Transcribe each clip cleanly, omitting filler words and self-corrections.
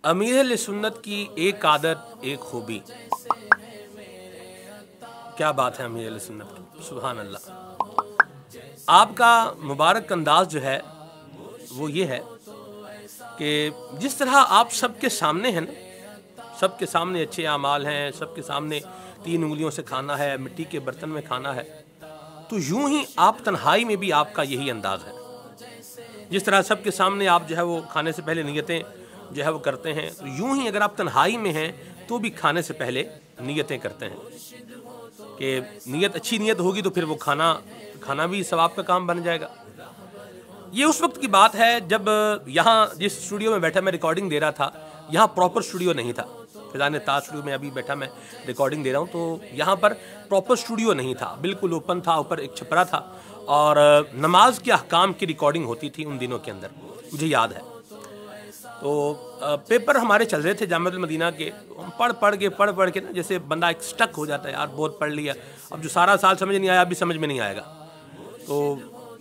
अमीर अहले सुन्नत की एक आदत, एक खूबी। क्या बात है अमीर अहले सुन्नत की, सुभान अल्लाह। आपका मुबारक अंदाज जो है वो ये है कि जिस तरह आप सबके सामने हैं ना, सबके सामने अच्छे आमाल हैं, सबके सामने 3 उंगलियों से खाना है, मिट्टी के बर्तन में खाना है, तो यूं ही आप तन्हाई में भी आपका यही अंदाज है। जिस तरह सबके सामने आप जो है वो खाने से पहले नियतें जो है वो करते हैं, तो यूं ही अगर आप तन्हाई में हैं तो भी खाने से पहले नियतें करते हैं कि नियत अच्छी नियत होगी तो फिर वो खाना भी सवाब का काम बन जाएगा। ये उस वक्त की बात है जब यहाँ जिस स्टूडियो में बैठा मैं रिकॉर्डिंग दे रहा था, यहाँ प्रॉपर स्टूडियो नहीं था। फिजान ताज स्टूडियो में अभी बैठा मैं रिकॉर्डिंग दे रहा हूँ, तो यहाँ पर प्रॉपर स्टूडियो नहीं था, बिल्कुल ओपन था, ऊपर एक छपरा था और नमाज के अहकाम की रिकॉर्डिंग होती थी उन दिनों के अंदर, मुझे याद है। तो पेपर हमारे चल रहे थे जामिअतुल मदीना के, हम पढ़ के ना जैसे बंदा एक स्टक हो जाता है, यार बहुत पढ़ लिया, अब जो सारा साल समझ नहीं आया अभी समझ में नहीं आएगा। तो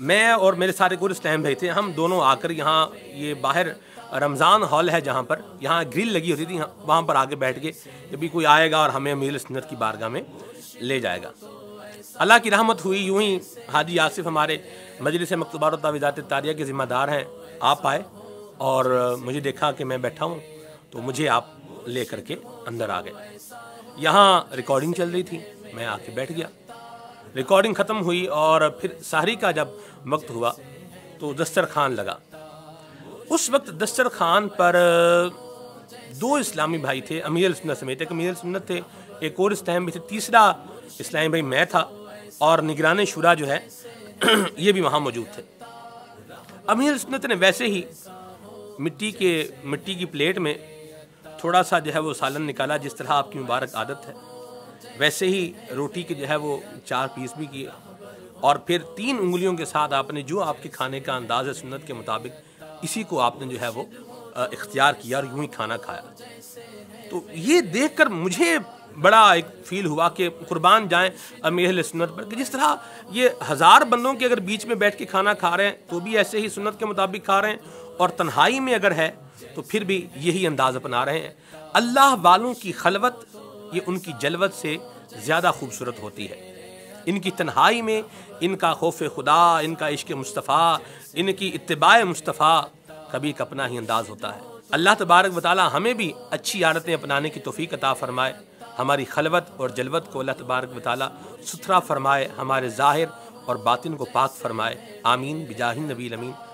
मैं और मेरे सारे कोर्स टाइम भाई थे, हम दोनों आकर यहाँ ये बाहर रमज़ान हॉल है जहाँ पर यहाँ ग्रिल लगी होती थी, वहाँ पर आके बैठ के कभी कोई आएगा और हमें अमीर सुन्नत की बारगाह में ले जाएगा। अल्लाह की रहमत हुई, यूं ही हाजी आसिफ हमारे मजलिस मकतूबात व तावीज़ात तारिया के ज़िम्मेदार हैं, आप आए और मुझे देखा कि मैं बैठा हूँ तो मुझे आप ले करके अंदर आ गए। यहाँ रिकॉर्डिंग चल रही थी, मैं आके बैठ गया। रिकॉर्डिंग ख़त्म हुई और फिर सहरी का जब वक्त हुआ तो दस्तरखान लगा। उस वक्त दस्तरखान पर 2 इस्लामी भाई थे, अमीर सुन्नत समेत एक अमीर सुन्नत थे, एक और इस टाइम भी थे, तीसरा इस्लामी भाई मैं था और निगरान शुरा जो है ये भी वहाँ मौजूद थे। अमीर सुन्नत ने वैसे ही मिट्टी की प्लेट में थोड़ा सा जो है वो सालन निकाला, जिस तरह आपकी मुबारक आदत है, वैसे ही रोटी के जो है वो 4 पीस भी किए और फिर 3 उंगलियों के साथ आपने जो आपके खाने का अंदाज़ है सुन्नत के मुताबिक, इसी को आपने जो है वो इख्तियार किया और यूं ही खाना खाया। तो ये देखकर मुझे बड़ा एक फील हुआ कि कुर्बान जाएं अमीर अहले सुन्नत पर कि जिस तरह ये 1000 बंदों के अगर बीच में बैठ के खाना खा रहे हैं तो भी ऐसे ही सुन्नत के मुताबिक खा रहे हैं, और तन्हाई में अगर है तो फिर भी यही अंदाज़ अपना रहे हैं। अल्लाह वालों की खलवत ये उनकी जलवत से ज़्यादा खूबसूरत होती है। इनकी तन्हाई में इनका खौफ खुदा, इनका इश्क मुस्तफ़ा, इनकी इत्तिबाए मुस्तफ़ा कभी एक अपना ही अंदाज़ होता है। अल्लाह तबारक व तआला हमें भी अच्छी आदतें अपनाने की तौफीक अता फ़रमाए, हमारी खलवत और जलवत को अल्लाह तबारक व तआला सुथरा फ़रमाए, हमारे ज़ाहिर और बातिन को पाक फ़रमाए। आमीन बिजाहिन नबी अमीन।